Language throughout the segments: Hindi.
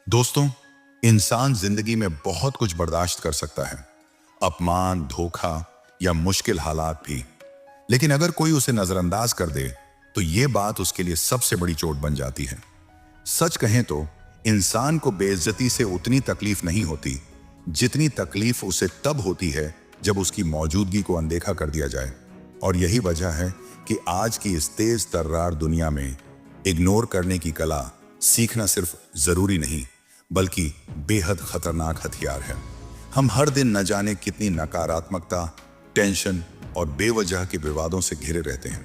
दोस्तों, इंसान जिंदगी में बहुत कुछ बर्दाश्त कर सकता है। अपमान, धोखा या मुश्किल हालात भी। लेकिन अगर कोई उसे नजरअंदाज कर दे तो ये बात उसके लिए सबसे बड़ी चोट बन जाती है। सच कहें तो इंसान को बेइज्जती से उतनी तकलीफ नहीं होती जितनी तकलीफ उसे तब होती है जब उसकी मौजूदगी को अनदेखा कर दिया जाए। और यही वजह है कि आज की इस तेज तर्रार दुनिया में इग्नोर करने की कला सीखना सिर्फ जरूरी नहीं बल्कि बेहद खतरनाक हथियार है। हम हर दिन न जाने कितनी नकारात्मकता, टेंशन और बेवजह के विवादों से घिरे रहते हैं।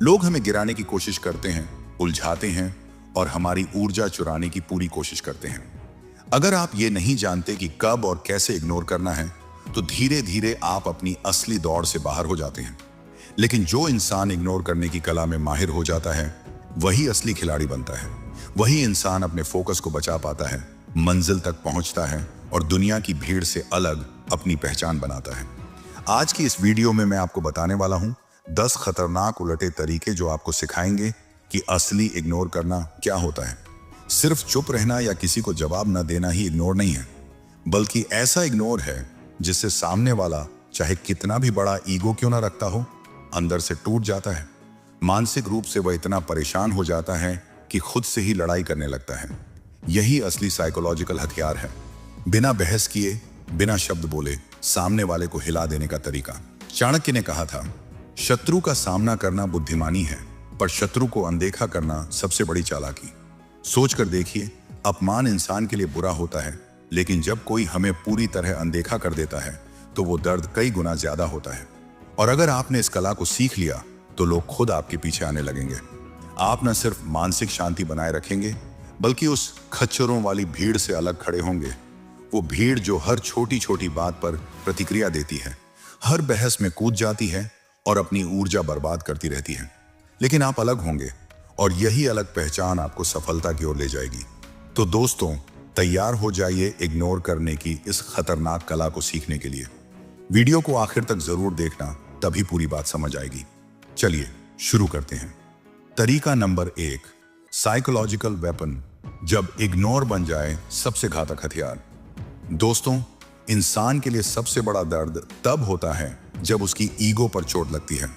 लोग हमें गिराने की कोशिश करते हैं, उलझाते हैं और हमारी ऊर्जा चुराने की पूरी कोशिश करते हैं। अगर आप ये नहीं जानते कि कब और कैसे इग्नोर करना है तो धीरे धीरे आप अपनी असली दौड़ से बाहर हो जाते हैं। लेकिन जो इंसान इग्नोर करने की कला में माहिर हो जाता है वही असली खिलाड़ी बनता है। वही इंसान अपने फोकस को बचा पाता है, मंजिल तक पहुंचता है और दुनिया की भीड़ से अलग अपनी पहचान बनाता है। आज की इस वीडियो में मैं आपको बताने वाला हूं 10 खतरनाक उलटे तरीके जो आपको सिखाएंगे कि असली इग्नोर करना क्या होता है। सिर्फ चुप रहना या किसी को जवाब न देना ही इग्नोर नहीं है, बल्कि ऐसा इग्नोर है जिससे सामने वाला चाहे कितना भी बड़ा ईगो क्यों ना रखता हो, अंदर से टूट जाता है। मानसिक रूप से वह इतना परेशान हो जाता है कि खुद से ही लड़ाई करने लगता है। यही असली साइकोलॉजिकल हथियार है। बिना बहस किए, बिना शब्द बोले सामने वाले को हिला देने का तरीका। चाणक्य ने कहा था, शत्रु का सामना करना बुद्धिमानी है, पर शत्रु को अनदेखा करना सबसे बड़ी चालाकी। सोचकर देखिए, अपमान इंसान के लिए बुरा होता है, लेकिन जब कोई हमें पूरी तरह अनदेखा कर देता है तो वो दर्द कई गुना ज्यादा होता है। और अगर आपने इस कला को सीख लिया तो लोग खुद आपके पीछे आने लगेंगे। आप न सिर्फ मानसिक शांति बनाए रखेंगे बल्कि उस खच्चरों वाली भीड़ से अलग खड़े होंगे। वो भीड़ जो हर छोटी छोटी बात पर प्रतिक्रिया देती है, हर बहस में कूद जाती है और अपनी ऊर्जा बर्बाद करती रहती है। लेकिन आप अलग होंगे और यही अलग पहचान आपको सफलता की ओर ले जाएगी। तो दोस्तों, तैयार हो जाइए इग्नोर करने की इस खतरनाक कला को सीखने के लिए। वीडियो को आखिर तक जरूर देखना, तभी पूरी बात समझ आएगी। चलिए शुरू करते हैं। तरीका नंबर 1, साइकोलॉजिकल वेपन, जब इग्नोर बन जाए सबसे घातक हथियार। दोस्तों, इंसान के लिए सबसे बड़ा दर्द तब होता है जब उसकी ईगो पर चोट लगती है।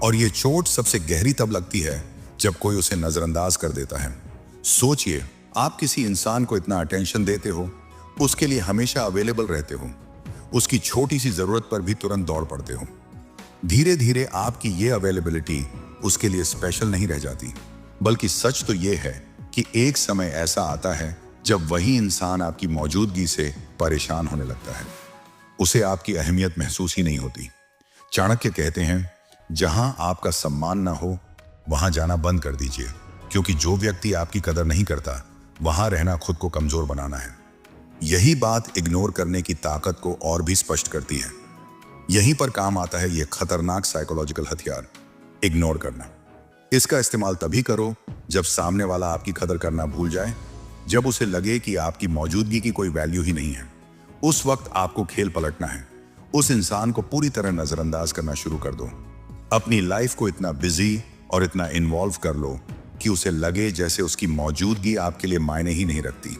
और ये चोट सबसे गहरी तब लगती है जब कोई उसे नजरअंदाज कर देता है। सोचिए, आप किसी इंसान को इतना अटेंशन देते हो, उसके लिए हमेशा अवेलेबल रहते हो, उसकी छोटी सी जरूरत पर भी तुरंत दौड़ पड़ते हो। धीरे धीरे आपकी ये अवेलेबिलिटी उसके लिए स्पेशल नहीं रह जाती, बल्कि सच तो ये है कि एक समय ऐसा आता है जब वही इंसान आपकी मौजूदगी से परेशान होने लगता है। उसे आपकी अहमियत महसूस ही नहीं होती। चाणक्य कहते हैं, जहां आपका सम्मान ना हो वहां जाना बंद कर दीजिए, क्योंकि जो व्यक्ति आपकी कदर नहीं करता वहां रहना खुद को कमजोर बनाना है। यही बात इग्नोर करने की ताकत को और भी स्पष्ट करती है। यहीं पर काम आता है यह खतरनाक साइकोलॉजिकल हथियार, इग्नोर करना। इसका इस्तेमाल तभी करो जब सामने वाला आपकी कदर करना भूल जाए, जब उसे लगे कि आपकी मौजूदगी की कोई वैल्यू ही नहीं है। उस वक्त आपको खेल पलटना है। उस इंसान को पूरी तरह नजरअंदाज करना शुरू कर दो। अपनी लाइफ को इतना बिजी और इतना इन्वॉल्व कर लो कि उसे लगे जैसे उसकी मौजूदगी आपके लिए मायने ही नहीं रखती।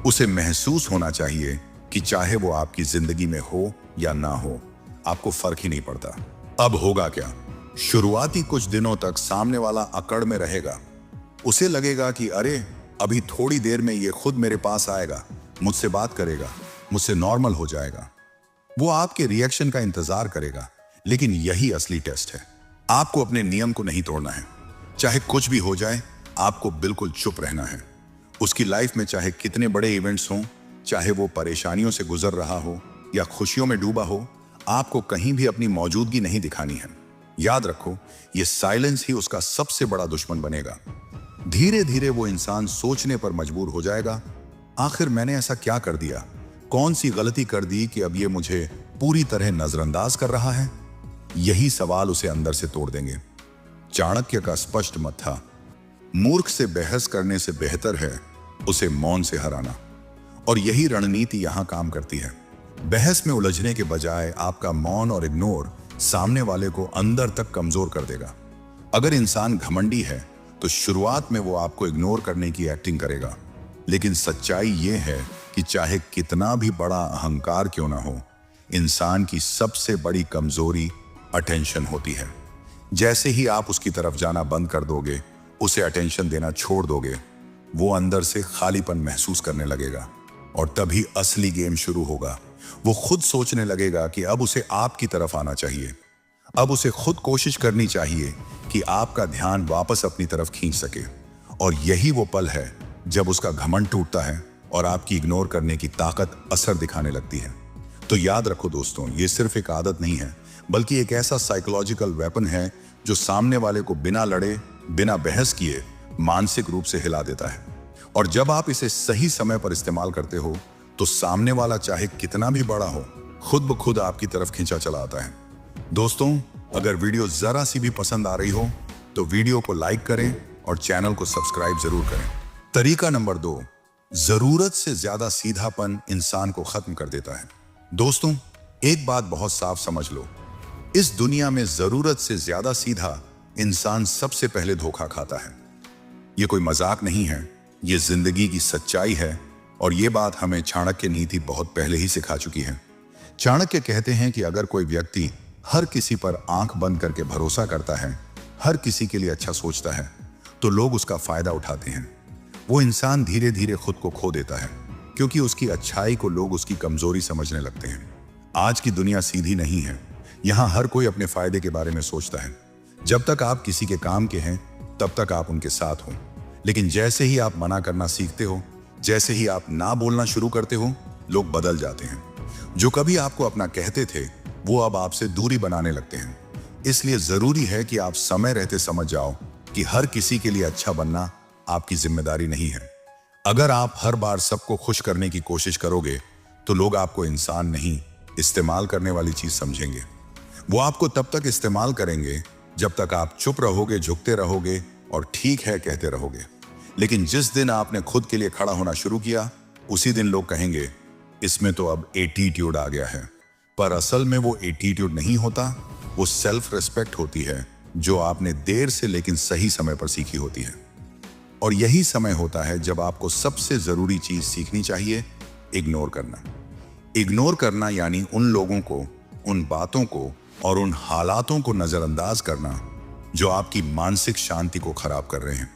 उसे महसूस होना चाहिए कि चाहे वो आपकी जिंदगी में हो या ना हो, आपको फर्क ही नहीं पड़ता। अब होगा क्या? शुरुआती कुछ दिनों तक सामने वाला अकड़ में रहेगा। उसे लगेगा कि अरे, अभी थोड़ी देर में ये खुद मेरे पास आएगा, मुझसे बात करेगा, मुझसे नॉर्मल हो जाएगा। वो आपके रिएक्शन का इंतजार करेगा। लेकिन यही असली टेस्ट है। आपको अपने नियम को नहीं तोड़ना है। चाहे कुछ भी हो जाए, आपको बिल्कुल चुप रहना है। उसकी लाइफ में चाहे कितने बड़े इवेंट्स हों, चाहे वो परेशानियों से गुजर रहा हो या खुशियों में डूबा हो, आपको कहीं भी अपनी मौजूदगी नहीं दिखानी है। याद रखो, ये साइलेंस ही उसका सबसे बड़ा दुश्मन बनेगा। धीरे धीरे वो इंसान सोचने पर मजबूर हो जाएगा, आखिर मैंने ऐसा क्या कर दिया, कौन सी गलती कर दी कि अब ये मुझे पूरी तरह नजरअंदाज कर रहा है। यही सवाल उसे अंदर से तोड़ देंगे। चाणक्य का स्पष्ट मत था, मूर्ख से बहस करने से बेहतर है उसे मौन से हराना। और यही रणनीति यहां काम करती है। बहस में उलझने के बजाय आपका मौन और इग्नोर सामने वाले को अंदर तक कमजोर कर देगा। अगर इंसान घमंडी है तो शुरुआत में वो आपको इग्नोर करने की एक्टिंग करेगा, लेकिन सच्चाई ये है कि चाहे कितना भी बड़ा अहंकार क्यों ना हो, इंसान की सबसे बड़ी कमजोरी अटेंशन होती है। जैसे ही आप उसकी तरफ जाना बंद कर दोगे, उसे अटेंशन देना छोड़ दोगे, वो अंदर से खालीपन महसूस करने लगेगा और तभी असली गेम शुरू होगा। वो खुद सोचने लगेगा कि अब उसे आपकी तरफ आना चाहिए। अब उसे खुद कोशिश करनी चाहिए कि आपका ध्यान वापस अपनी तरफ खींच सके। और यही वो पल है जब उसका घमंड टूटता है और आपकी इग्नोर करने की ताकत असर दिखाने लगती है। तो याद रखो दोस्तों, ये सिर्फ एक आदत नहीं है, बल्कि एक ऐसा साइकोलॉजिकल वेपन है जो सामने वाले को बिना लड़े, बिना बहस किए मानसिक रूप से हिला देता है। और जब आप इसे सही समय पर इस्तेमाल करते हो तो सामने वाला चाहे कितना भी बड़ा हो, खुद ब खुद आपकी तरफ खींचा चला आता है। दोस्तों, अगर वीडियो जरा सी भी पसंद आ रही हो तो वीडियो को लाइक करें और चैनल को सब्सक्राइब जरूर करें। तरीका नंबर 2, जरूरत से ज्यादा सीधापन इंसान को खत्म कर देता है। दोस्तों, एक बात बहुत साफ समझ लो, इस दुनिया में जरूरत से ज्यादा सीधा इंसान सबसे पहले धोखा खाता है। ये कोई मजाक नहीं है, ये जिंदगी की सच्चाई है। और ये बात हमें चाणक्य नीति बहुत पहले ही सिखा चुकी है। चाणक्य कहते हैं कि अगर कोई व्यक्ति हर किसी पर आंख बंद करके भरोसा करता है, हर किसी के लिए अच्छा सोचता है, तो लोग उसका फायदा उठाते हैं। वो इंसान धीरे धीरे खुद को खो देता है, क्योंकि उसकी अच्छाई को लोग उसकी कमजोरी समझने लगते हैं। आज की दुनिया सीधी नहीं है, यहाँ हर कोई अपने फायदे के बारे में सोचता है। जब तक आप किसी के काम के हैं तब तक आप उनके साथ हो, लेकिन जैसे ही आप मना करना सीखते हो, जैसे ही आप ना बोलना शुरू करते हो, लोग बदल जाते हैं। जो कभी आपको अपना कहते थे वो अब आपसे दूरी बनाने लगते हैं। इसलिए जरूरी है कि आप समय रहते समझ जाओ कि हर किसी के लिए अच्छा बनना आपकी जिम्मेदारी नहीं है। अगर आप हर बार सबको खुश करने की कोशिश करोगे तो लोग आपको इंसान नहीं, इस्तेमाल करने वाली चीज समझेंगे। वो आपको तब तक इस्तेमाल करेंगे जब तक आप चुप रहोगे, झुकते रहोगे और ठीक है कहते रहोगे। लेकिन जिस दिन आपने खुद के लिए खड़ा होना शुरू किया, उसी दिन लोग कहेंगे इसमें तो अब एटीट्यूड आ गया है। पर असल में वो एटीट्यूड नहीं होता, वो सेल्फ रिस्पेक्ट होती है, जो आपने देर से लेकिन सही समय पर सीखी होती है। और यही समय होता है जब आपको सबसे जरूरी चीज सीखनी चाहिए, इग्नोर करना। इग्नोर करना यानी उन लोगों को, उन बातों को और उन हालातों को नजरअंदाज करना जो आपकी मानसिक शांति को खराब कर रहे हैं।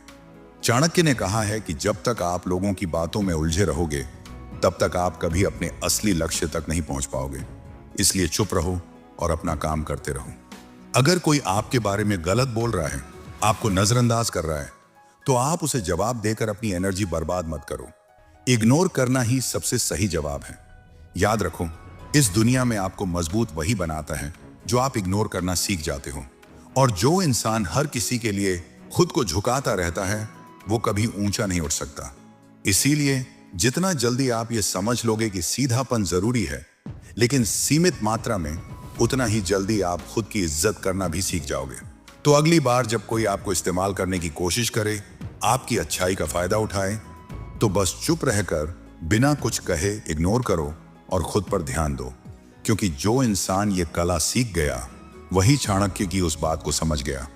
चाणक्य ने कहा है कि जब तक आप लोगों की बातों में उलझे रहोगे, तब तक आप कभी अपने असली लक्ष्य तक नहीं पहुंच पाओगे। इसलिए चुप रहो और अपना काम करते रहो। अगर कोई आपके बारे में गलत बोल रहा है, आपको नजरअंदाज कर रहा है, तो आप उसे जवाब देकर अपनी एनर्जी बर्बाद मत करो। इग्नोर करना ही सबसे सही जवाब है। याद रखो, इस दुनिया में आपको मजबूत वही बनाता है जो आप इग्नोर करना सीख जाते हो। और जो इंसान हर किसी के लिए खुद को झुकाता रहता है, वो कभी ऊंचा नहीं उठ सकता। इसीलिए जितना जल्दी आप ये समझ लोगे कि सीधापन जरूरी है, लेकिन सीमित मात्रा में, उतना ही जल्दी आप खुद की इज्जत करना भी सीख जाओगे। तो अगली बार जब कोई आपको इस्तेमाल करने की कोशिश करे, आपकी अच्छाई का फायदा उठाए, तो बस चुप रहकर बिना कुछ कहे इग्नोर करो और खुद पर ध्यान दो। क्योंकि जो इंसान ये कला सीख गया, वही चाणक्य की उस बात को समझ गया,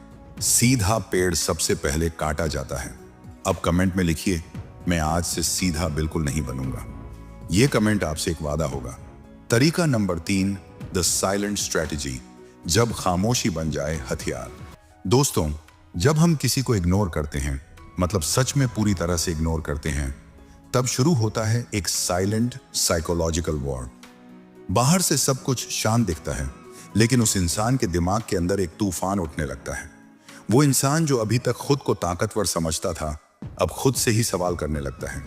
सीधा पेड़ सबसे पहले काटा जाता है। अब कमेंट में लिखिए, मैं आज से सीधा बिल्कुल नहीं बनूंगा। यह कमेंट आपसे एक वादा होगा। तरीका नंबर 3, द साइलेंट स्ट्रेटजी, जब खामोशी बन जाए हथियार। दोस्तों, जब हम किसी को इग्नोर करते हैं, मतलब सच में पूरी तरह से इग्नोर करते हैं, तब शुरू होता है एक साइलेंट साइकोलॉजिकल वॉर। बाहर से सब कुछ शांत दिखता है, लेकिन उस इंसान के दिमाग के अंदर एक तूफान उठने लगता है। वो इंसान जो अभी तक खुद को ताकतवर समझता था, अब खुद से ही सवाल करने लगता है,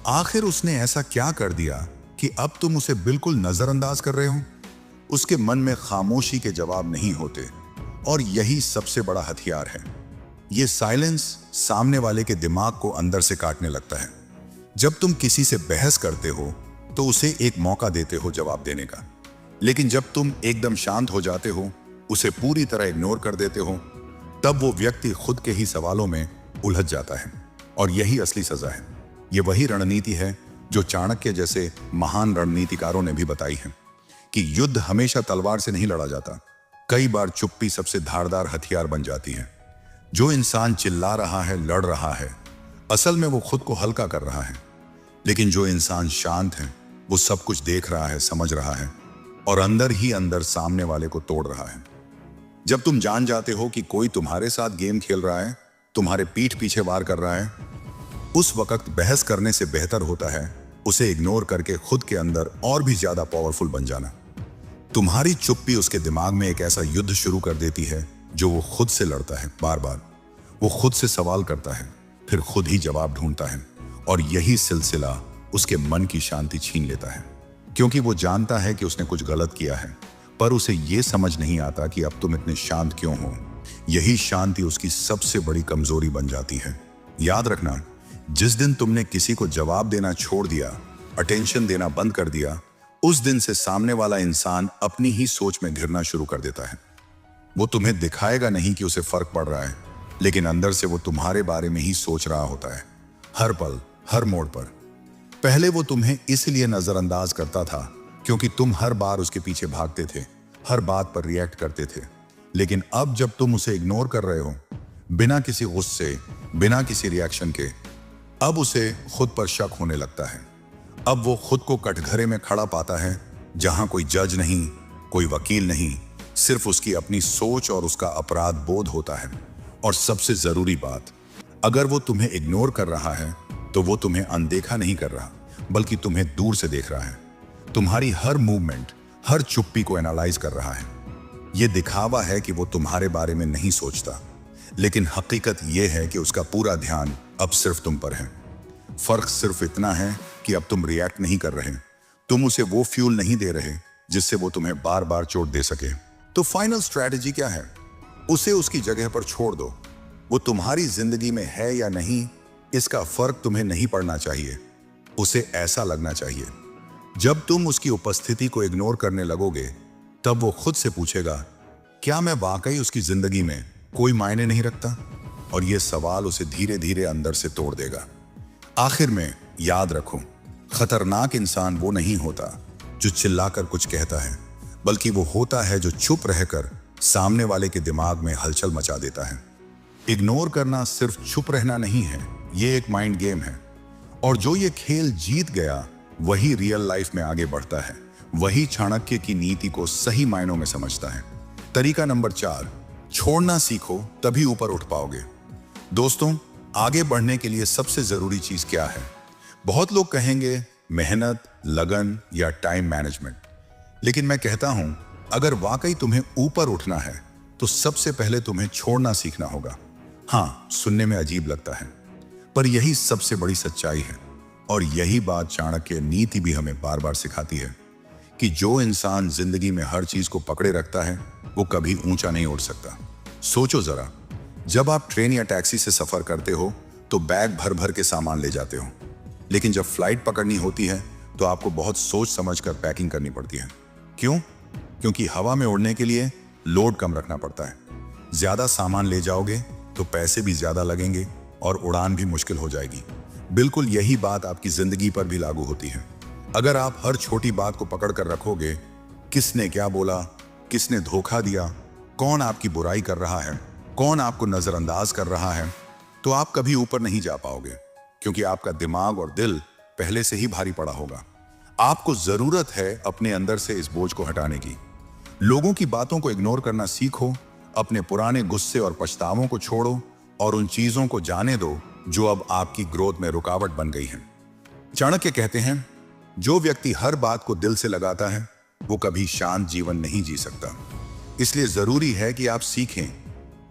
आखिर उसने ऐसा क्या कर दिया कि अब तुम उसे बिल्कुल नजरअंदाज कर रहे हो। उसके मन में खामोशी के जवाब नहीं होते, और यही सबसे बड़ा हथियार है। ये साइलेंस सामने वाले के दिमाग को अंदर से काटने लगता है। जब तुम किसी से बहस करते हो तो उसे एक मौका देते हो जवाब देने का, लेकिन जब तुम एकदम शांत हो जाते हो, उसे पूरी तरह इग्नोर कर देते हो, तब वो व्यक्ति खुद के ही सवालों में उलझ जाता है। और यही असली सजा है। ये वही रणनीति है जो चाणक्य जैसे महान रणनीतिकारों ने भी बताई है कि युद्ध हमेशा तलवार से नहीं लड़ा जाता। कई बार चुप्पी सबसे धारदार हथियार बन जाती है। जो इंसान चिल्ला रहा है, लड़ रहा है, असल में वो खुद को हल्का कर रहा है। लेकिन जो इंसान शांत है वो सब कुछ देख रहा है, समझ रहा है और अंदर ही अंदर सामने वाले को तोड़ रहा है। जब तुम जान जाते हो कि कोई तुम्हारे साथ गेम खेल रहा है, तुम्हारे पीठ पीछे वार कर रहा है, उस वक्त बहस करने से बेहतर होता है उसे इग्नोर करके खुद के अंदर और भी ज्यादा पावरफुल बन जाना। तुम्हारी चुप्पी उसके दिमाग में एक ऐसा युद्ध शुरू कर देती है जो वो खुद से लड़ता है। बार बार वो खुद से सवाल करता है, फिर खुद ही जवाब ढूंढता है और यही सिलसिला उसके मन की शांति छीन लेता है। क्योंकि वो जानता है कि उसने कुछ गलत किया है, पर उसे ये समझ नहीं आता कि अब तुम इतने शांत क्यों हो। यही शांति उसकी सबसे बड़ी कमजोरी बन जाती है। याद रखना, जिस दिन तुमने किसी को जवाब देना छोड़ दिया, अटेंशन देना बंद कर दिया, उस दिन से सामने वाला इंसान अपनी ही सोच में घिरना शुरू कर देता है। वो तुम्हें दिखाएगा नहीं कि उसे फर्क पड़ रहा है, लेकिन अंदर से वो तुम्हारे बारे में ही सोच रहा होता है, हर पल, हर मोड़ पर। पहले वो तुम्हें इसलिए नजरअंदाज करता था क्योंकि तुम हर बार उसके पीछे भागते थे, हर बात पर रिएक्ट करते थे। लेकिन अब जब तुम उसे इग्नोर कर रहे हो, बिना किसी गुस्से, बिना किसी रिएक्शन के, अब उसे खुद पर शक होने लगता है। अब वो खुद को कटघरे में खड़ा पाता है जहां कोई जज नहीं, कोई वकील नहीं, सिर्फ उसकी अपनी सोच और उसका अपराध बोध होता है। और सबसे जरूरी बात, अगर वो तुम्हें इग्नोर कर रहा है तो वो तुम्हें अनदेखा नहीं कर रहा, बल्कि तुम्हें दूर से देख रहा है। तुम्हारी हर मूवमेंट, हर चुप्पी को एनालाइज कर रहा है। ये दिखावा है कि वो तुम्हारे बारे में नहीं सोचता, लेकिन हकीकत यह है कि उसका पूरा ध्यान अब सिर्फ तुम पर है। फर्क सिर्फ इतना है कि अब तुम रिएक्ट नहीं कर रहे, तुम उसे वो फ्यूल नहीं दे रहे जिससे वो तुम्हें बार बार चोट दे सके। तो फाइनल स्ट्रैटेजी क्या है? उसे उसकी जगह पर छोड़ दो। वो तुम्हारी जिंदगी में है या नहीं, इसका फर्क तुम्हें नहीं पड़ना चाहिए। उसे ऐसा लगना चाहिए, जब तुम उसकी उपस्थिति को इग्नोर करने लगोगे, तब वो खुद से पूछेगा, क्या मैं वाकई उसकी जिंदगी में कोई मायने नहीं रखता? और ये सवाल उसे धीरे धीरे अंदर से तोड़ देगा। आखिर में याद रखो, खतरनाक इंसान वो नहीं होता जो चिल्लाकर कुछ कहता है, बल्कि वो होता है जो चुप रहकर सामने वाले के दिमाग में हलचल मचा देता है। इग्नोर करना सिर्फ चुप रहना नहीं है, ये एक माइंड गेम है। और जो ये खेल जीत गया वही रियल लाइफ में आगे बढ़ता है, वही चाणक्य की नीति को सही मायनों में समझता है। तरीका नंबर 4, छोड़ना सीखो तभी ऊपर उठ पाओगे। दोस्तों, आगे बढ़ने के लिए सबसे जरूरी चीज क्या है? बहुत लोग कहेंगे मेहनत, लगन या टाइम मैनेजमेंट। लेकिन मैं कहता हूं, अगर वाकई तुम्हें ऊपर उठना है तो सबसे पहले तुम्हें छोड़ना सीखना होगा। हाँ, सुनने में अजीब लगता है, पर यही सबसे बड़ी सच्चाई है। और यही बात चाणक्य नीति भी हमें बार बार सिखाती है कि जो इंसान जिंदगी में हर चीज को पकड़े रखता है वो कभी ऊंचा नहीं उठ सकता। सोचो जरा, जब आप ट्रेन या टैक्सी से सफर करते हो तो बैग भर भर के सामान ले जाते हो, लेकिन जब फ्लाइट पकड़नी होती है तो आपको बहुत सोच समझकर पैकिंग करनी पड़ती है। क्यों? क्योंकि हवा में उड़ने के लिए लोड कम रखना पड़ता है। ज्यादा सामान ले जाओगे तो पैसे भी ज्यादा लगेंगे और उड़ान भी मुश्किल हो जाएगी। बिल्कुल यही बात आपकी जिंदगी पर भी लागू होती है। अगर आप हर छोटी बात को पकड़ कर रखोगे, किसने क्या बोला, किसने धोखा दिया, कौन आपकी बुराई कर रहा है, कौन आपको नजरअंदाज कर रहा है, तो आप कभी ऊपर नहीं जा पाओगे, क्योंकि आपका दिमाग और दिल पहले से ही भारी पड़ा होगा। आपको जरूरत है अपने अंदर से इस बोझ को हटाने की। लोगों की बातों को इग्नोर करना सीखो, अपने पुराने गुस्से और पछतावों को छोड़ो और उन चीजों को जाने दो जो अब आपकी ग्रोथ में रुकावट बन गई हैं। चाणक्य कहते हैं, जो व्यक्ति हर बात को दिल से लगाता है वो कभी शांत जीवन नहीं जी सकता। इसलिए जरूरी है कि आप सीखें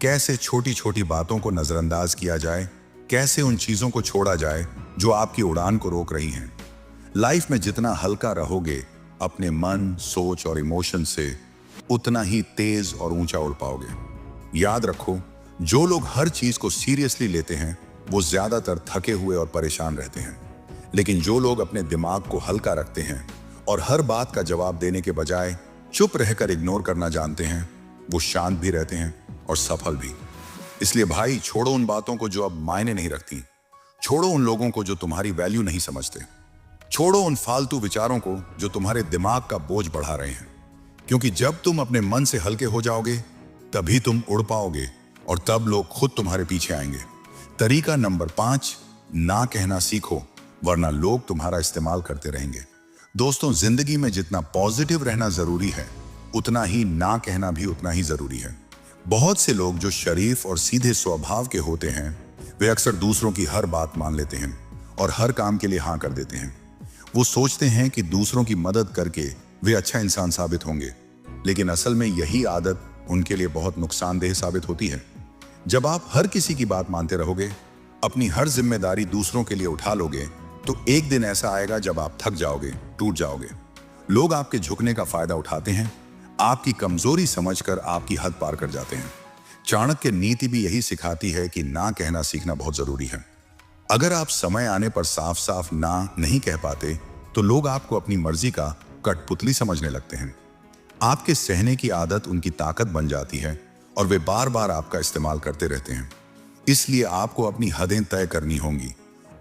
कैसे छोटी छोटी बातों को नजरअंदाज किया जाए, कैसे उन चीजों को छोड़ा जाए जो आपकी उड़ान को रोक रही हैं। लाइफ में जितना हल्का रहोगे अपने मन, सोच और इमोशन से, उतना ही तेज और ऊंचा उड़ पाओगे। याद रखो, जो लोग हर चीज को सीरियसली लेते हैं वो ज्यादातर थके हुए और परेशान रहते हैं, लेकिन जो लोग अपने दिमाग को हल्का रखते हैं और हर बात का जवाब देने के बजाय चुप रहकर इग्नोर करना जानते हैं, वो शांत भी रहते हैं और सफल भी। इसलिए भाई, छोड़ो उन बातों को जो अब मायने नहीं रखती, छोड़ो उन लोगों को जो तुम्हारी वैल्यू नहीं समझते, छोड़ो उन फालतू विचारों को जो तुम्हारे दिमाग का बोझ बढ़ा रहे हैं। क्योंकि जब तुम अपने मन से हल्के हो जाओगे तभी तुम उड़ पाओगे और तब लोग खुद तुम्हारे पीछे आएंगे। तरीका नंबर 5, ना कहना सीखो, वरना लोग तुम्हारा इस्तेमाल करते रहेंगे। दोस्तों, जिंदगी में जितना पॉजिटिव रहना जरूरी है, उतना ही ना कहना भी उतना ही जरूरी है। बहुत से लोग जो शरीफ और सीधे स्वभाव के होते हैं, वे अक्सर दूसरों की हर बात मान लेते हैं और हर काम के लिए हाँ कर देते हैं। वो सोचते हैं कि दूसरों की मदद करके वे अच्छा इंसान साबित होंगे, लेकिन असल में यही आदत उनके लिए बहुत नुकसानदेह साबित होती है। जब आप हर किसी की बात मानते रहोगे, अपनी हर जिम्मेदारी दूसरों के लिए उठा लोगे, तो एक दिन ऐसा आएगा जब आप थक जाओगे, टूट जाओगे। लोग आपके झुकने का फायदा उठाते हैं, आपकी कमजोरी समझकर आपकी हद पार कर जाते हैं। चाणक्य नीति भी यही सिखाती है कि ना कहना सीखना बहुत जरूरी है। अगर आप समय आने पर साफ साफ ना नहीं कह पाते, तो लोग आपको अपनी मर्जी का कठपुतली समझने लगते हैं। आपके सहने की आदत उनकी ताकत बन जाती है और वे बार बार आपका इस्तेमाल करते रहते हैं। इसलिए आपको अपनी हदें तय करनी होंगी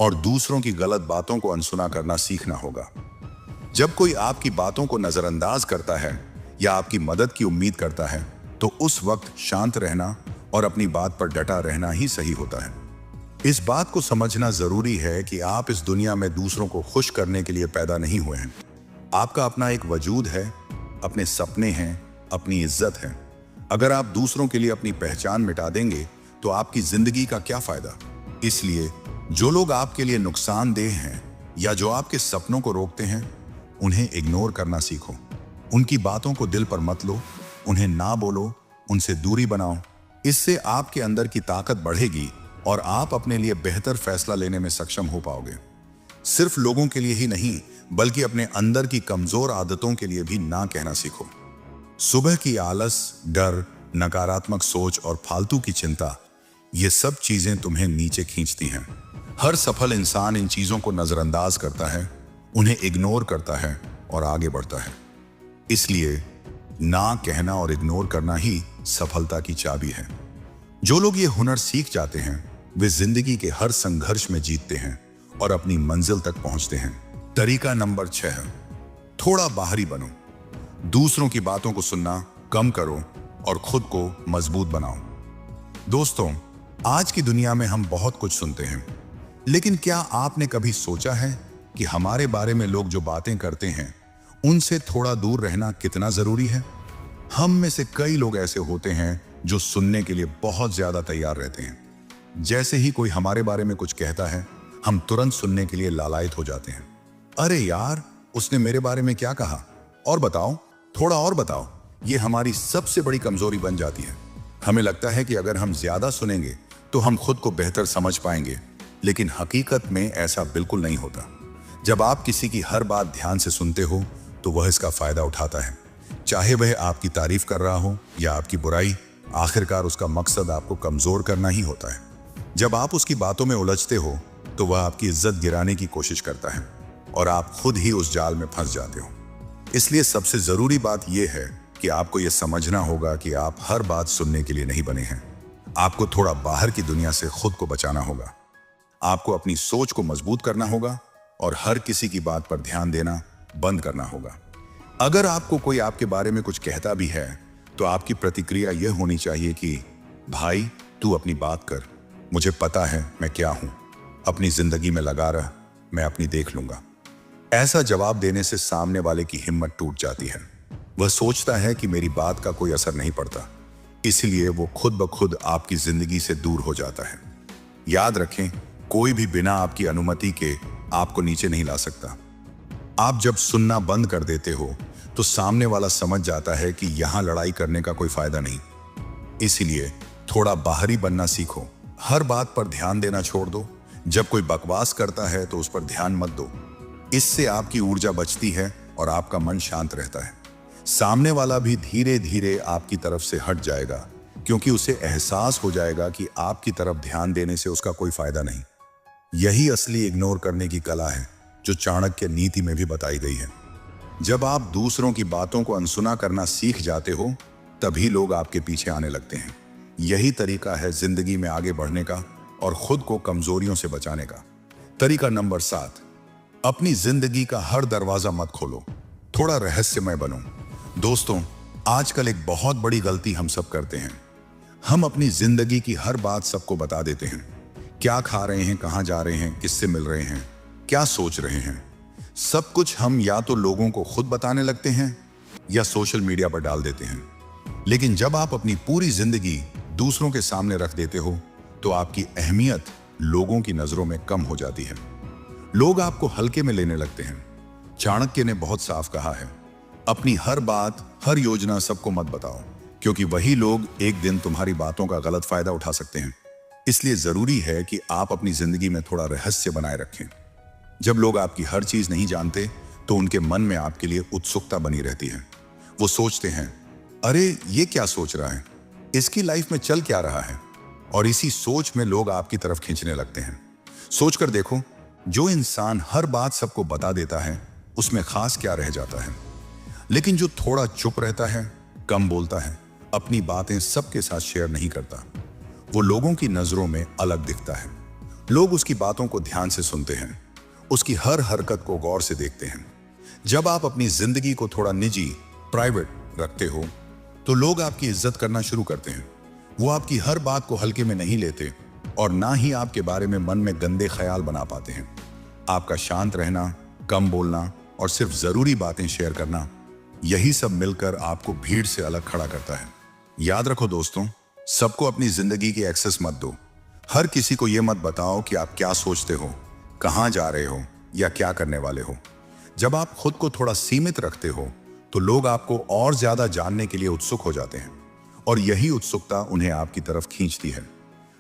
और दूसरों की गलत बातों को अनसुना करना सीखना होगा। जब कोई आपकी बातों को नजरअंदाज करता है या आपकी मदद की उम्मीद करता है, तो उस वक्त शांत रहना और अपनी बात पर डटा रहना ही सही होता है। इस बात को समझना जरूरी है कि आप इस दुनिया में दूसरों को खुश करने के लिए पैदा नहीं हुए हैं। आपका अपना एक वजूद है, अपने सपने हैं, अपनी इज्जत है। अगर आप दूसरों के लिए अपनी पहचान मिटा देंगे, तो आपकी जिंदगी का क्या फायदा। इसलिए जो लोग आपके लिए नुकसानदेह हैं या जो आपके सपनों को रोकते हैं, उन्हें इग्नोर करना सीखो। उनकी बातों को दिल पर मत लो, उन्हें ना बोलो, उनसे दूरी बनाओ। इससे आपके अंदर की ताकत बढ़ेगी और आप अपने लिए बेहतर फैसला लेने में सक्षम हो पाओगे। सिर्फ लोगों के लिए ही नहीं, बल्कि अपने अंदर की कमजोर आदतों के लिए भी ना कहना सीखो। सुबह की आलस, डर, नकारात्मक सोच और फालतू की चिंता, ये सब चीजें तुम्हें नीचे खींचती हैं। हर सफल इंसान इन चीजों को नजरअंदाज करता है, उन्हें इग्नोर करता है और आगे बढ़ता है। इसलिए ना कहना और इग्नोर करना ही सफलता की चाबी है। जो लोग ये हुनर सीख जाते हैं, वे जिंदगी के हर संघर्ष में जीतते हैं और अपनी मंजिल तक पहुंचते हैं। तरीका नंबर 6 है, थोड़ा बाहरी बनो। दूसरों की बातों को सुनना कम करो और खुद को मजबूत बनाओ। दोस्तों, आज की दुनिया में हम बहुत कुछ सुनते हैं, लेकिन क्या आपने कभी सोचा है कि हमारे बारे में लोग जो बातें करते हैं, उनसे थोड़ा दूर रहना कितना जरूरी है। हम में से कई लोग ऐसे होते हैं जो सुनने के लिए बहुत ज्यादा तैयार रहते हैं। जैसे ही कोई हमारे बारे में कुछ कहता है, हम तुरंत सुनने के लिए लालायित हो जाते हैं। अरे यार, उसने मेरे बारे में क्या कहा, और बताओ, थोड़ा और बताओ। ये हमारी सबसे बड़ी कमजोरी बन जाती है। हमें लगता है कि अगर हम ज्यादा सुनेंगे तो हम खुद को बेहतर समझ पाएंगे, लेकिन हकीकत में ऐसा बिल्कुल नहीं होता। जब आप किसी की हर बात ध्यान से सुनते हो, तो वह इसका फायदा उठाता है। चाहे वह आपकी तारीफ कर रहा हो या आपकी बुराई, आखिरकार उसका मकसद आपको कमजोर करना ही होता है। जब आप उसकी बातों में उलझते हो, तो वह आपकी इज्जत गिराने की कोशिश करता है और आप खुद ही उस जाल में फंस जाते हो। इसलिए सबसे जरूरी बात यह है कि आपको यह समझना होगा कि आप हर बात सुनने के लिए नहीं बने हैं। आपको थोड़ा बाहर की दुनिया से खुद को बचाना होगा। आपको अपनी सोच को मजबूत करना होगा और हर किसी की बात पर ध्यान देना बंद करना होगा। अगर आपको कोई आपके बारे में कुछ कहता भी है, तो आपकी प्रतिक्रिया यह होनी चाहिए कि भाई, तू अपनी बात कर, मुझे पता है मैं क्या हूं, अपनी जिंदगी में लगा रह, मैं अपनी देख लूंगा। ऐसा जवाब देने से सामने वाले की हिम्मत टूट जाती है। वह सोचता है कि मेरी बात का कोई असर नहीं पड़ता, इसलिए वो खुद ब खुद आपकी जिंदगी से दूर हो जाता है। याद रखें, कोई भी बिना आपकी अनुमति के आपको नीचे नहीं ला सकता। आप जब सुनना बंद कर देते हो, तो सामने वाला समझ जाता है कि यहां लड़ाई करने का कोई फायदा नहीं। इसलिए थोड़ा बाहरी बनना सीखो। हर बात पर ध्यान देना छोड़ दो। जब कोई बकवास करता है तो उस पर ध्यान मत दो। इससे आपकी ऊर्जा बचती है और आपका मन शांत रहता है। सामने वाला भी धीरे धीरे आपकी तरफ से हट जाएगा, क्योंकि उसे एहसास हो जाएगा कि आपकी तरफ ध्यान देने से उसका कोई फायदा नहीं। यही असली इग्नोर करने की कला है, जो चाणक्य नीति में भी बताई गई है। जब आप दूसरों की बातों को अनसुना करना सीख जाते हो, तभी लोग आपके पीछे आने लगते हैं। यही तरीका है जिंदगी में आगे बढ़ने का और खुद को कमजोरियों से बचाने का। तरीका नंबर 7, अपनी जिंदगी का हर दरवाजा मत खोलो, थोड़ा रहस्यमय बनो। दोस्तों, आजकल एक बहुत बड़ी गलती हम सब करते हैं। हम अपनी जिंदगी की हर बात सबको बता देते हैं। क्या खा रहे हैं, कहाँ जा रहे हैं, किससे मिल रहे हैं, क्या सोच रहे हैं, सब कुछ हम या तो लोगों को खुद बताने लगते हैं या सोशल मीडिया पर डाल देते हैं। लेकिन जब आप अपनी पूरी जिंदगी दूसरों के सामने रख देते हो तो आपकी अहमियत लोगों की नजरों में कम हो जाती है। लोग आपको हल्के में लेने लगते हैं। चाणक्य ने बहुत साफ कहा है, अपनी हर बात, हर योजना सबको मत बताओ, क्योंकि वही लोग एक दिन तुम्हारी बातों का गलत फायदा उठा सकते हैं। इसलिए जरूरी है कि आप अपनी जिंदगी में थोड़ा रहस्य बनाए रखें। जब लोग आपकी हर चीज नहीं जानते तो उनके मन में आपके लिए उत्सुकता बनी रहती है। वो सोचते हैं, अरे ये क्या सोच रहा है, इसकी लाइफ में चल क्या रहा है, और इसी सोच में लोग आपकी तरफ खींचने लगते हैं। सोचकर देखो, जो इंसान हर बात सबको बता देता है उसमें खास क्या रह जाता है। लेकिन जो थोड़ा चुप रहता है, कम बोलता है, अपनी बातें सबके साथ शेयर नहीं करता, वो लोगों की नजरों में अलग दिखता है। लोग उसकी बातों को ध्यान से सुनते हैं, उसकी हर हरकत को गौर से देखते हैं। जब आप अपनी जिंदगी को थोड़ा निजी, प्राइवेट रखते हो तो लोग आपकी इज्जत करना शुरू करते हैं। वो आपकी हर बात को हल्के में नहीं लेते और ना ही आपके बारे में मन में गंदे ख्याल बना पाते हैं। आपका शांत रहना, कम बोलना और सिर्फ जरूरी बातें शेयर करना, यही सब मिलकर आपको भीड़ से अलग खड़ा करता है। याद रखो दोस्तों, सबको अपनी जिंदगी की एक्सेस मत दो। हर किसी को यह मत बताओ कि आप क्या सोचते हो, कहां जा रहे हो या क्या करने वाले हो। जब आप खुद को थोड़ा सीमित रखते हो तो लोग आपको और ज्यादा जानने के लिए उत्सुक हो जाते हैं और यही उत्सुकता उन्हें आपकी तरफ खींचती है।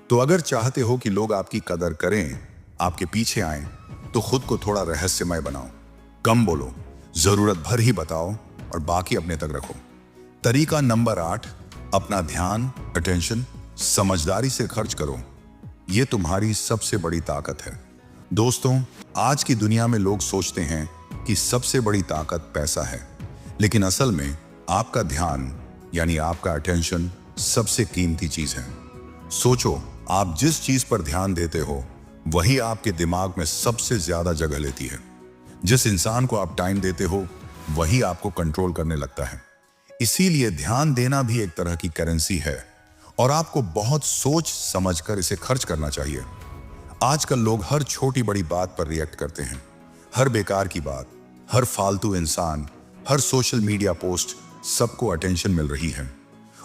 तो अगर चाहते हो कि लोग आपकी कदर करें, आपके पीछे आएं, तो खुद को थोड़ा रहस्यमय बनाओ। कम बोलो, जरूरत भर ही बताओ और बाकी अपने तक रखो। तरीका नंबर 8, अपना ध्यान, अटेंशन समझदारी से खर्च करो। यह तुम्हारी सबसे बड़ी ताकत है। दोस्तों, आज की दुनिया में लोग सोचते हैं कि सबसे बड़ी ताकत पैसा है, लेकिन असल में आपका ध्यान यानी आपका अटेंशन सबसे कीमती चीज है। सोचो, आप जिस चीज पर ध्यान देते हो वही आपके दिमाग में सबसे ज्यादा जगह लेती है। जिस इंसान को आप टाइम देते हो वही आपको कंट्रोल करने लगता है। इसीलिए ध्यान देना भी एक तरह की करेंसी है और आपको बहुत सोच समझकर इसे खर्च करना चाहिए। आजकल लोग हर छोटी बड़ी बात पर रिएक्ट करते हैं। हर बेकार की बात, हर फालतू इंसान, हर सोशल मीडिया पोस्ट, सबको अटेंशन मिल रही है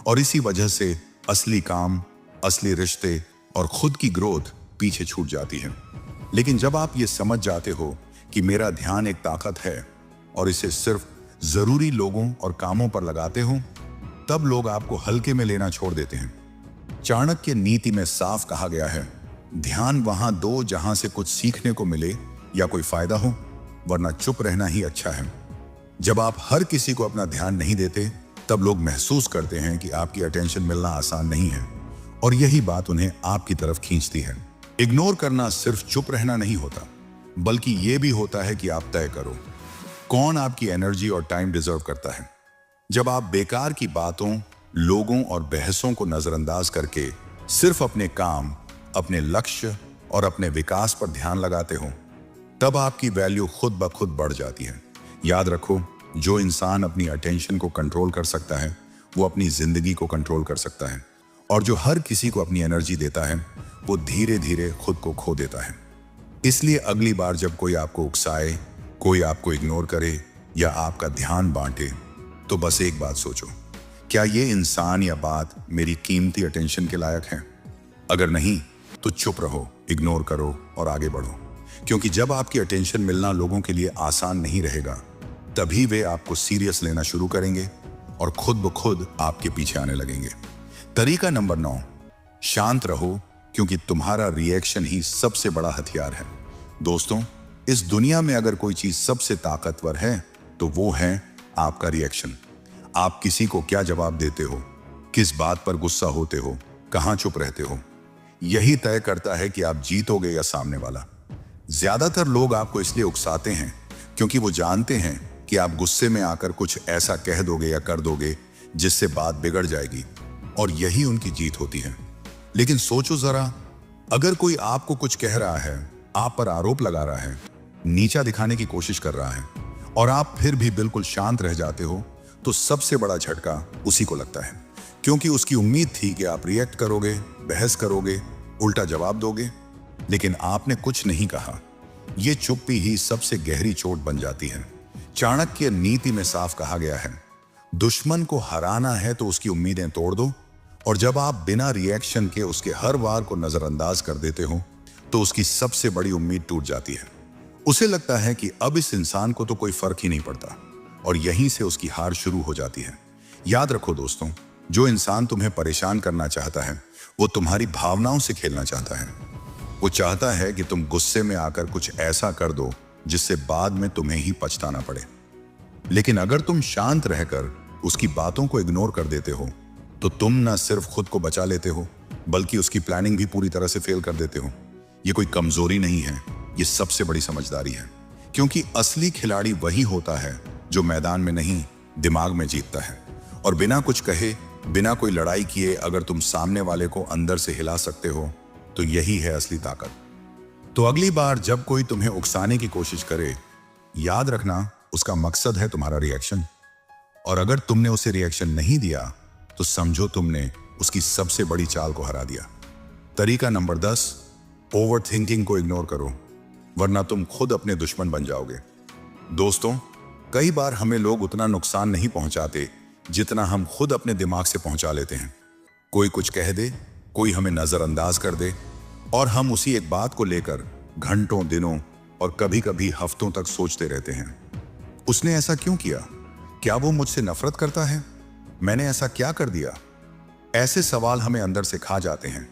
और इसी वजह से असली काम, असली रिश्ते और खुद की ग्रोथ पीछे छूट जाती है। लेकिन जब आप ये समझ जाते हो कि मेरा ध्यान एक ताकत है और इसे सिर्फ जरूरी लोगों और कामों पर लगाते हो, तब लोग आपको हल्के में लेना छोड़ देते हैं। चाणक्य नीति में साफ कहा गया है, ध्यान वहां दो जहां से कुछ सीखने को मिले या कोई फायदा हो, वरना चुप रहना ही अच्छा है। जब आप हर किसी को अपना ध्यान नहीं देते, तब लोग महसूस करते हैं कि आपकी अटेंशन मिलना आसान नहीं है और यही बात उन्हें आपकी तरफ खींचती है। इग्नोर करना सिर्फ चुप रहना नहीं होता, बल्कि यह भी होता है कि आप तय करो कौन आपकी एनर्जी और टाइम डिजर्व करता है। जब आप बेकार की बातों, लोगों और बहसों को नजरअंदाज करके सिर्फ अपने काम, अपने लक्ष्य और अपने विकास पर ध्यान लगाते हो, तब आपकी वैल्यू खुद ब खुद बढ़ जाती है। याद रखो, जो इंसान अपनी अटेंशन को कंट्रोल कर सकता है वो अपनी जिंदगी को कंट्रोल कर सकता है, और जो हर किसी को अपनी एनर्जी देता है वो धीरे धीरे खुद को खो देता है। इसलिए अगली बार जब कोई आपको उकसाए, कोई आपको इग्नोर करे या आपका ध्यान बांटे, तो बस एक बात सोचो, क्या ये इंसान या बात मेरी कीमती अटेंशन के लायक है? अगर नहीं तो चुप रहो, इग्नोर करो और आगे बढ़ो, क्योंकि जब आपकी अटेंशन मिलना लोगों के लिए आसान नहीं रहेगा, तभी वे आपको सीरियस लेना शुरू करेंगे और खुद ब खुद आपके पीछे आने लगेंगे। तरीका नंबर 9, शांत रहो, क्योंकि तुम्हारा रिएक्शन ही सबसे बड़ा हथियार है। दोस्तों, इस दुनिया में अगर कोई चीज सबसे ताकतवर है तो वो है आपका रिएक्शन। आप किसी को क्या जवाब देते हो, किस बात पर गुस्सा होते हो, कहां चुप रहते हो, यही तय करता है कि आप जीतोगे या सामने वाला। ज्यादातर लोग आपको इसलिए उकसाते हैं क्योंकि वो जानते हैं कि आप गुस्से में आकर कुछ ऐसा कह दोगे या कर दोगे जिससे बात बिगड़ जाएगी, और यही उनकी जीत होती है। लेकिन सोचो जरा, अगर कोई आपको कुछ कह रहा है, आप पर आरोप लगा रहा है, नीचा दिखाने की कोशिश कर रहा है, और आप फिर भी बिल्कुल शांत रह जाते हो, तो सबसे बड़ा झटका उसी को लगता है, क्योंकि उसकी उम्मीद थी कि आप रिएक्ट करोगे, बहस करोगे, उल्टा जवाब दोगे। लेकिन आपने कुछ नहीं कहा। ये चुप्पी ही सबसे गहरी चोट बन जाती है। चाणक्य नीति में साफ कहा गया है, दुश्मन को हराना है तो उसकी उम्मीदें तोड़ दो, और जब आप बिना रिएक्शन के उसके हर वार को नजरअंदाज कर देते हो तो उसकी सबसे बड़ी उम्मीद टूट जाती है। उसे लगता है कि अब इस इंसान को तो कोई फर्क ही नहीं पड़ता, और यहीं से उसकी हार शुरू हो जाती है। याद रखो दोस्तों, जो इंसान तुम्हें परेशान करना चाहता है वो तुम्हारी भावनाओं से खेलना चाहता है। वो चाहता है कि तुम गुस्से में आकर कुछ ऐसा कर दो जिससे बाद में तुम्हें ही पछताना पड़े। लेकिन अगर तुम शांत रहकर उसकी बातों को इग्नोर कर देते हो तो तुम न सिर्फ खुद को बचा लेते हो बल्कि उसकी प्लानिंग भी पूरी तरह से फेल कर देते हो। ये कोई कमजोरी नहीं है, ये सबसे बड़ी समझदारी है, क्योंकि असली खिलाड़ी वही होता है जो मैदान में नहीं दिमाग में जीतता है। और बिना कुछ कहे, बिना कोई लड़ाई किए अगर तुम सामने वाले को अंदर से हिला सकते हो तो यही है असली ताकत। तो अगली बार जब कोई तुम्हें उकसाने की कोशिश करे, याद रखना उसका मकसद है तुम्हारा रिएक्शन, और अगर तुमने उसे रिएक्शन नहीं दिया तो समझो तुमने उसकी सबसे बड़ी चाल को हरा दिया। तरीका नंबर 10, ओवर थिंकिंग को इग्नोर करो, वरना तुम खुद अपने दुश्मन बन जाओगे। दोस्तों, कई बार हमें लोग उतना नुकसान नहीं पहुंचाते जितना हम खुद अपने दिमाग से पहुंचा लेते हैं। कोई कुछ कह दे, कोई हमें नजरअंदाज कर दे, और हम उसी एक बात को लेकर घंटों, दिनों और कभी कभी हफ्तों तक सोचते रहते हैं। उसने ऐसा क्यों किया? क्या वो मुझसे नफरत करता है? मैंने ऐसा क्या कर दिया? ऐसे सवाल हमें अंदर से खा जाते हैं।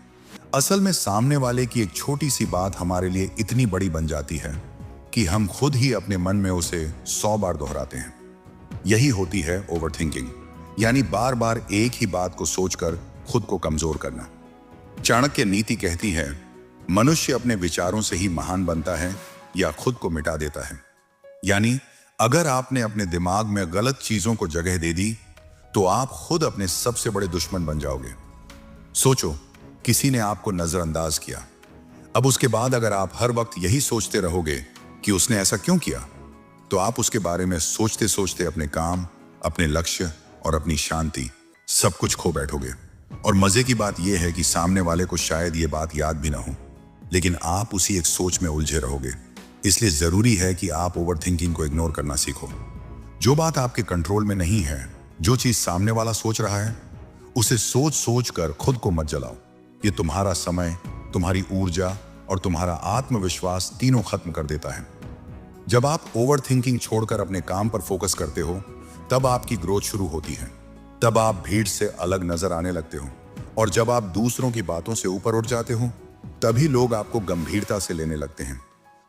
असल में सामने वाले की एक छोटी सी बात हमारे लिए इतनी बड़ी बन जाती है कि हम खुद ही अपने मन में उसे 100 बार दोहराते हैं। यही होती है ओवरथिंकिंग, यानी बार बार एक ही बात को सोचकर खुद को कमजोर करना। चाणक्य नीति कहती है, मनुष्य अपने विचारों से ही महान बनता है या खुद को मिटा देता है। यानी अगर आपने अपने दिमाग में गलत चीजों को जगह दे दी तो आप खुद अपने सबसे बड़े दुश्मन बन जाओगे। सोचो, किसी ने आपको नजरअंदाज किया। अब उसके बाद अगर आप हर वक्त यही सोचते रहोगे कि उसने ऐसा क्यों किया, तो आप उसके बारे में सोचते सोचते अपने काम, अपने लक्ष्य और अपनी शांति सब कुछ खो बैठोगे। और मजे की बात यह है कि सामने वाले को शायद ये बात याद भी ना हो, लेकिन आप उसी एक सोच में उलझे रहोगे। इसलिए जरूरी है कि आप ओवरथिंकिंग को इग्नोर करना सीखो। जो बात आपके कंट्रोल में नहीं है, जो चीज सामने वाला सोच रहा है, उसे सोच सोच कर खुद को मत जलाओ। ये तुम्हारा समय, तुम्हारी ऊर्जा और तुम्हारा आत्मविश्वास तीनों खत्म कर देता है। जब आप ओवरथिंकिंग छोड़कर अपने काम पर फोकस करते हो, तब आपकी ग्रोथ शुरू होती है। तब आप भीड़ से अलग नजर आने लगते हो, और जब आप दूसरों की बातों से ऊपर उठ जाते हो, तभी लोग आपको गंभीरता से लेने लगते हैं।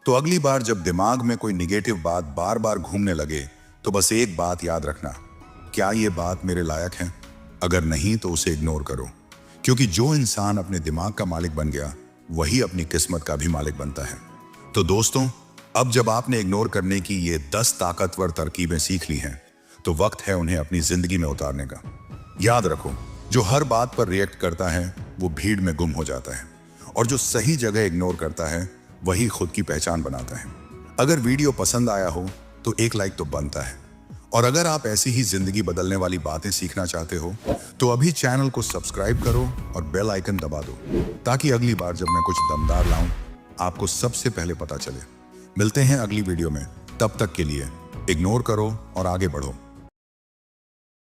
तो अगली बार जब दिमाग में कोई निगेटिव बात बार बार घूमने लगे, तो बस एक बात याद रखना, क्या ये बात मेरे लायक है? अगर नहीं तो उसे इग्नोर करो, क्योंकि जो इंसान अपने दिमाग का मालिक बन गया वही अपनी किस्मत का भी मालिक बनता है। तो दोस्तों, अब जब आपने इग्नोर करने की ये 10 ताकतवर तरकीबें सीख ली हैं, तो वक्त है उन्हें अपनी जिंदगी में उतारने का। याद रखो, जो हर बात पर रिएक्ट करता है वो भीड़ में गुम हो जाता है, और जो सही जगह इग्नोर करता है वही खुद की पहचान बनाता है। अगर वीडियो पसंद आया हो तो एक लाइक तो बनता है, और अगर आप ऐसी ही जिंदगी बदलने वाली बातें सीखना चाहते हो तो अभी चैनल को सब्सक्राइब करो और बेल आइकन दबा दो, ताकि अगली बार जब मैं कुछ दमदार लाऊं आपको सबसे पहले पता चले। मिलते हैं अगली वीडियो में, तब तक के लिए इग्नोर करो और आगे बढ़ो।